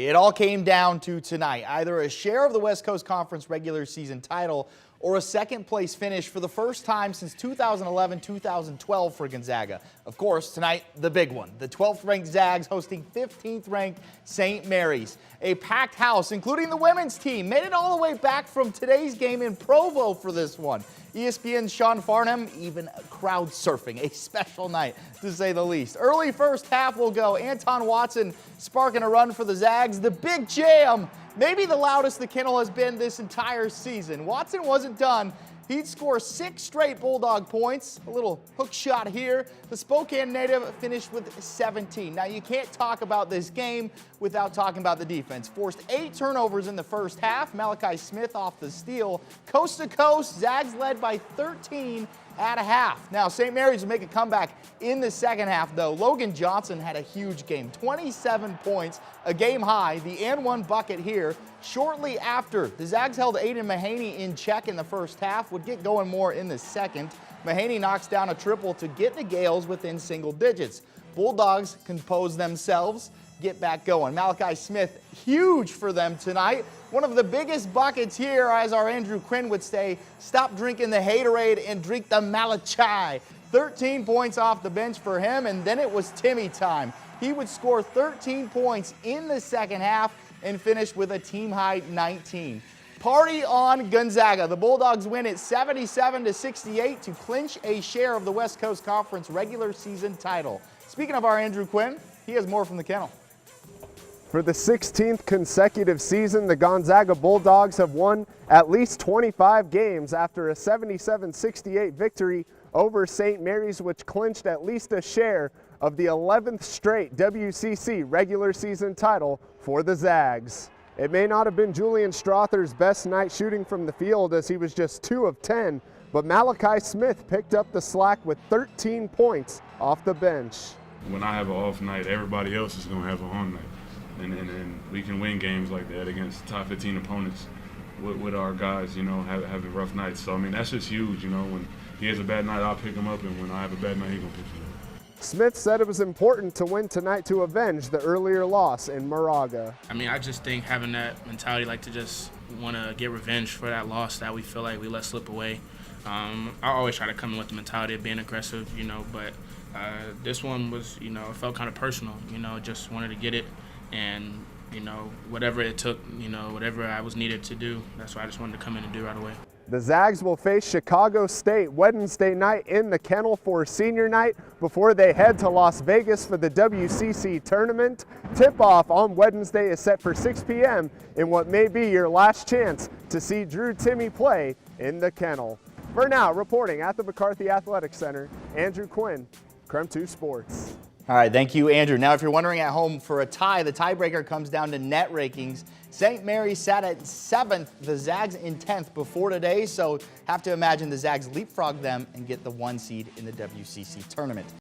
It all came down to tonight, either a share of the West Coast Conference regular season title or a second-place finish for the first time since 2011-2012 for Gonzaga. Of course, tonight, the big one. The 12th-ranked Zags hosting 15th-ranked St. Mary's. A packed house, including the women's team, made it all the way back from today's game in Provo for this one. ESPN's Sean Farnham even crowd surfing. A special night, to say the least. Early first half will go. Anton Watson sparking a run for the Zags. The big jam. Maybe the loudest the kennel has been this entire season. Watson wasn't done. He'd score 6 straight Bulldog points. A little hook shot here. The Spokane native finished with 17. Now, you can't talk about this game without talking about the defense. Forced 8 turnovers in the first half. Malachi Smith off the steal. Coast to coast, Zags led by 13 at a half. Now, St. Mary's will make a comeback in the second half, though. Logan Johnson had a huge game, 27 points, a game high, the and one bucket here. Shortly after, the Zags held Aiden Mahaney in check in the first half, would get going more in the second. Mahaney knocks down a triple to get the Gales within single digits. Bulldogs compose themselves, get back going. Malachi Smith, huge for them tonight. One of the biggest buckets here, as our Andrew Quinn would say, stop drinking the Haterade and drink the Malachi. 13 points off the bench for him, and then it was Timme time. He would score 13 points in the second half and finish with a team-high 19. Party on Gonzaga. The Bulldogs win it 77-68 to clinch a share of the West Coast Conference regular season title. Speaking of our Andrew Quinn, he has more from the kennel. For the 16th consecutive season, the Gonzaga-Bulldogs have won at least 25 games after a 77-68 victory over St. Mary's, which clinched at least a share of the 11th straight WCC regular season title for the Zags. It may not have been Julian Strother's best night shooting from the field, as he was just 2 of 10, but Malachi Smith picked up the slack with 13 points off the bench. When I have an off night, everybody else is going to have a on night. And we can win games like that against top 15 opponents with our guys, you know, having rough nights. So, I mean, that's just huge, you know. When he has a bad night, I'll pick him up, and when I have a bad night, he's going to pick me up. Smith said it was important to win tonight to avenge the earlier loss in Moraga. I mean, I just think having that mentality, like to just want to get revenge for that loss that we feel like we let slip away. I always try to come in with the mentality of being aggressive, you know, but this one was, you know, it felt kind of personal, you know, just wanted to get it. And, you know, whatever it took, you know, whatever I was needed to do, that's what I just wanted to come in and do right away. The Zags will face Chicago State Wednesday night in the kennel for senior night before they head to Las Vegas for the WCC tournament. Tip-off on Wednesday is set for 6 p.m. in what may be your last chance to see Drew Timme play in the kennel. For now, reporting at the McCarthy Athletic Center, Andrew Quinn, KREM 2 Sports. All right, thank you, Andrew. Now, if you're wondering at home for a tie, the tiebreaker comes down to net rankings. St. Mary's sat at 7th, the Zags in 10th before today, so have to imagine the Zags leapfrog them and get the 1 seed in the WCC tournament.